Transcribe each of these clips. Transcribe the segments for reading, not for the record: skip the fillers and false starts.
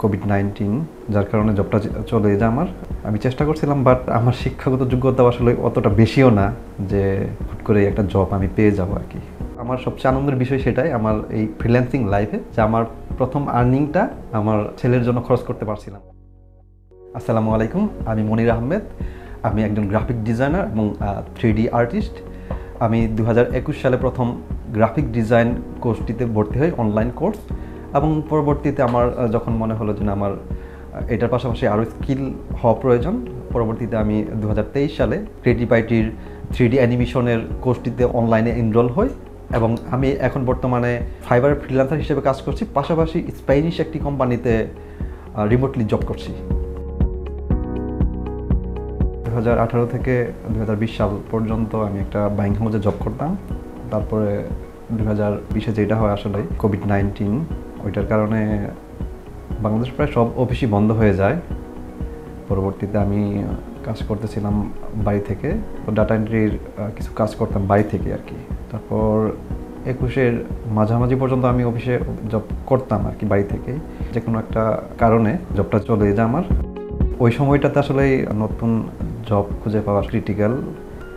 COVID-19 যার কারণে জবটা চলে যায় আমার। আমি চেষ্টা করছিলাম বাট আমার শিক্ষাগত যোগ্যতা আসলে অতটা বেশিও না যে হুট করে একটা জব আমি পেয়ে যাবো আরকি। আমার সবচেয়ে আনন্দের বিষয় সেটাই আমার এই ফ্রিল্যান্সিং লাইফে যে আমার প্রথম আর্নিংটা আমার ছেলের জন্য খরচ করতে পারছিলাম। আসসালামু আলাইকুম, আমি মনির আহমেদ। আমি একজন গ্রাফিক ডিজাইনার এবং 3D আর্টিস্ট। আমি 2021 সালে প্রথম গ্রাফিক ডিজাইন কোর্সটিতে ভর্তি হই, অনলাইন কোর্স। এবং পরবর্তীতে আমার যখন মনে হলো যে আমার এটার পাশাপাশি আরও স্কিল হওয়া প্রয়োজন, পরবর্তীতে আমি 2023 সালে ক্রিয়েটিভ-আইটির 3D অ্যানিমেশনের কোর্সটিতে অনলাইনে এনরোল হই এবং আমি এখন বর্তমানে ফাইবার ফ্রিল্যান্সার হিসেবে কাজ করছি, পাশাপাশি স্প্যানিশ একটি কোম্পানিতে রিমোটলি জব করছি। 2018 থেকে 2020 সাল পর্যন্ত আমি একটা ব্যাংক হাউসে জব করতাম। তারপরে 2020-এ যেটা হয় আসলে কোভিড-19, ওইটার কারণে বাংলাদেশ প্রায় সব অফিসই বন্ধ হয়ে যায়। পরবর্তীতে আমি কাজ করতেছিলাম বাড়ি থেকে, ডাটা এন্ট্রির কিছু কাজ করতাম বাড়ি থেকে আর কি। তারপর 21-এর মাঝামাঝি পর্যন্ত আমি অফিসে জব করতাম আর কি বাড়ি থেকে। যে কোনো একটা কারণে জবটা চলে যায় আমার। ওই সময়টাতে আসলে নতুন জব খুঁজে পাওয়া ক্রিটিক্যাল।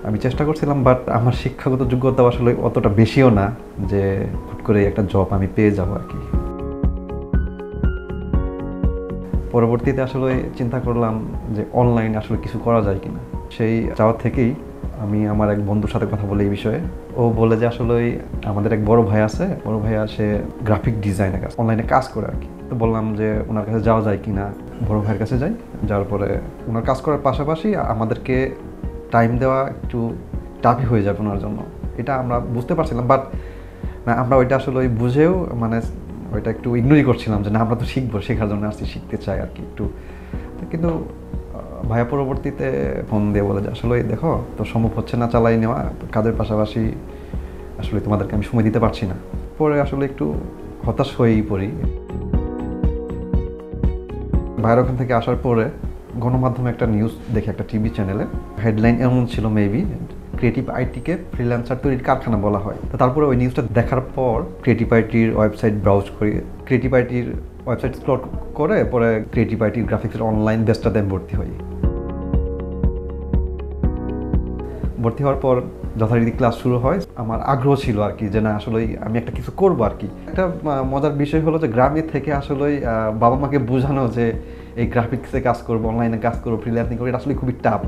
আমি চেষ্টা করছিলাম বাট আমার শিক্ষাগত যোগ্যতা আসলে অতটা বেশিও না যে হুট করে একটা জব আমি পেয়ে যাবো আর কি। পরবর্তীতে আসলে চিন্তা করলাম যে অনলাইনে আসলে কিছু করা যায় কিনা। সেই চাওয়া থেকেই আমি আমার এক বন্ধুর সাথে কথা বলি এই বিষয়ে। ও বলে যে আসলে আমাদের এক বড় ভাই আছে, বড় ভাইয়া সে গ্রাফিক ডিজাইনের কাজ অনলাইনে কাজ করে আর কি। তো বললাম যে ওনার কাছে যাওয়া যায় কিনা। বড় ভাইয়ের কাছে যাই, যাওয়ার পরে ওনার কাজ করার পাশাপাশি আমাদেরকে টাইম দেওয়া একটু টাফই হয়ে যাবে ওনার জন্য, এটা আমরা বুঝতে পারছিলাম। বাট আমরা ওইটা আসলে বুঝেও ওইটা একটু ইগনোরই করছিলাম যে না, আমরা তো শিখবো, শেখার জন্য আসছি, শিখতে চাই আর কি একটু। কিন্তু ভাইয়া পরবর্তীতে ফোন দিয়ে বলে যে আসলে দেখো তো সম্ভব হচ্ছে না চালাই নেওয়া, কাজের পাশাপাশি আসলে তোমাদেরকে আমি সময় দিতে পারছি না। পরে আসলে একটু হতাশ হয়েই পড়ি। ভাইয়ের ওখান থেকে আসার পরে গণমাধ্যমে একটা নিউজ দেখে, একটা টিভি চ্যানেলে হেডলাইন এমন ছিল, মেবি ক্রিয়েটিভ-আইটিকে ফ্রিল্যান্সার তৈরির কারখানা বলা হয়। তো তারপরে ওই নিউজটা দেখার পর ক্রিয়েটিভ-আইটির ওয়েবসাইট ব্রাউজ করি, ক্রিয়েটিভ-আইটির ওয়েবসাইট এক্সপ্লোর করে পরে ক্রিয়েটিভ-আইটির গ্রাফিক্সের অনলাইন বেসটাতে আমি ভর্তি হই। ভর্তি হওয়ার পর যথারীতি ক্লাস শুরু হয়। আমার আগ্রহ ছিল আর কি যে না আসলে আমি একটা কিছু করবো আর কি। একটা মজার বিষয় হলো যে গ্রামে থেকে আসলে বাবা মাকে বোঝানো যে এই গ্রাফিক্সে কাজ করবো, অনলাইনে কাজ করবো, ফ্রিল্যান্সিং করবো, এটা আসলে খুবই টাফ।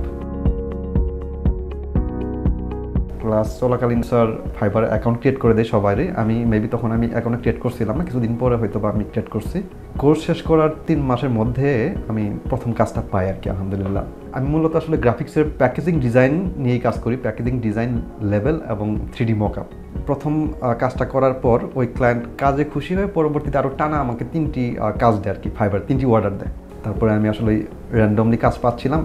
ক্লাস চলাকালীন স্যার ফাইবার অ্যাকাউন্ট ক্রিয়েট করে দেয় সবারই। আমি মেবি তখন আমি অ্যাকাউন্ট ক্রিয়েট করছিলাম না, কিছুদিন পরে হয়তো বা আমি ক্রিয়েট করছি। কোর্স শেষ করার 3 মাসের মধ্যে আমি প্রথম কাজটা পাই আর কি, আলহামদুলিল্লাহ। আমি মূলত আসলে গ্রাফিক্সের প্যাকেজিং ডিজাইন নিয়েই কাজ করি, প্যাকেজিং ডিজাইন লেভেল এবং 3D মকআপ। প্রথম কাজটা করার পর ওই ক্লায়েন্ট কাজে খুশি হয়ে পরবর্তীতে আরও টানা আমাকে 3টি কাজ দেয় আর কি, ফাইবার 3টি অর্ডার দেয়। তারপরে আমি আসলে র্যান্ডমলি কাজ পাচ্ছিলাম।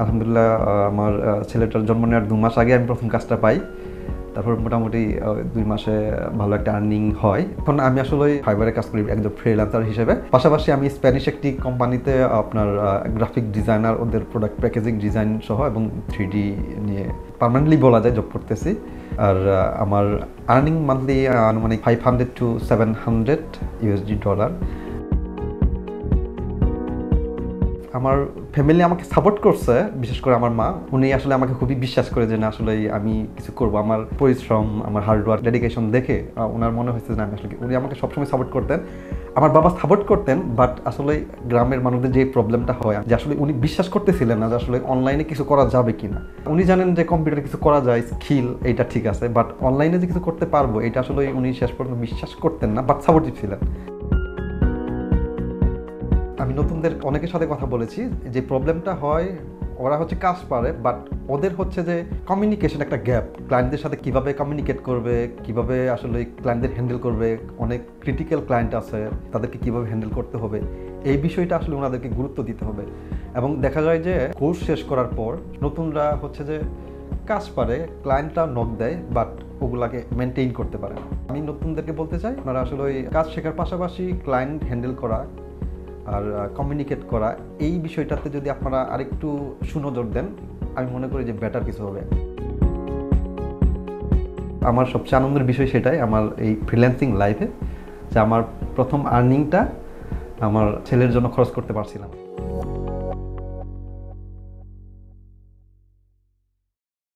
আলহামদুলিল্লাহ আমার ছেলেটার জন্ম নেওয়ার 2 মাস আগে আমি প্রথম কাজটা পাই। তারপর মোটামুটি 2 মাসে ভালো একটা আর্নিং হয়। এখন আমি আসলে ফাইবারে কাজ করি একজন ফ্রিল্যান্সার হিসেবে। পাশাপাশি আমি স্প্যানিশ একটি কোম্পানিতে আপনার গ্রাফিক ডিজাইনার, ওদের প্রোডাক্ট প্যাকেজিং ডিজাইন সহ এবং 3D নিয়ে পার্মানেন্টলি বলা যায় জব করতেছি। আর আমার আর্নিং মান্থলি আনুমানিক $500 to $700। আমার ফ্যামিলি আমাকে সাপোর্ট করছে, বিশেষ করে আমার মা। উনি আসলে আমাকে খুবই বিশ্বাস করে যে না আসলে আমি কিছু করবো। আমার পরিশ্রম, আমার হার্ডওয়ার্ক, ডেডিকেশন দেখে ওনার মনে হয়েছে যে আমি আসলে, উনি আমাকে সবসময় সাপোর্ট করতেন। আমার বাবা সাপোর্ট করতেন, বাট আসলে গ্রামের মানুষদের যে প্রবলেমটা হয় যে আসলে উনি বিশ্বাস করতেছিলেন না যে আসলে অনলাইনে কিছু করা যাবে কিনা। উনি জানেন যে কম্পিউটারে কিছু করা যায়, স্কিল এইটা ঠিক আছে, বাট অনলাইনে যে কিছু করতে পারবো এটা আসলে উনি শেষ পর্যন্ত বিশ্বাস করতেন না, বাট সাপোর্টিভ ছিলেন। আমি নতুনদের অনেকের সাথে কথা বলেছি, যে প্রবলেমটা হয় ওরা হচ্ছে কাজ পারে, বাট ওদের হচ্ছে যে কমিউনিকেশন একটা গ্যাপ। ক্লায়েন্টদের সাথে কিভাবে কমিউনিকেট করবে, কিভাবে আসলে ক্লায়েন্টদের হ্যান্ডেল করবে, অনেক ক্রিটিক্যাল ক্লায়েন্ট আছে, তাদেরকে কিভাবে হ্যান্ডেল করতে হবে, এই বিষয়টা আসলে ওনাদেরকে গুরুত্ব দিতে হবে। এবং দেখা যায় যে কোর্স শেষ করার পর নতুনরা হচ্ছে যে কাজ পারে, ক্লায়েন্টরা নক দেয়, বাট ওগুলাকে মেনটেইন করতে পারে। আমি নতুনদেরকে বলতে চাই আপনারা আসলে ওই কাজ শেখার পাশাপাশি ক্লায়েন্ট হ্যান্ডেল করা আর কমিউনিকেট করা, এই বিষয়টাতে যদি আপনারা আরেকটু সুনজর দেন, আমি মনে করি যে বেটার কিছু হবে। আমার সবচেয়ে আনন্দের বিষয় সেটাই আমার এই ফ্রিল্যান্সিং লাইফে যে আমার প্রথম আর্নিংটা আমার ছেলের জন্য খরচ করতে পারছিলাম।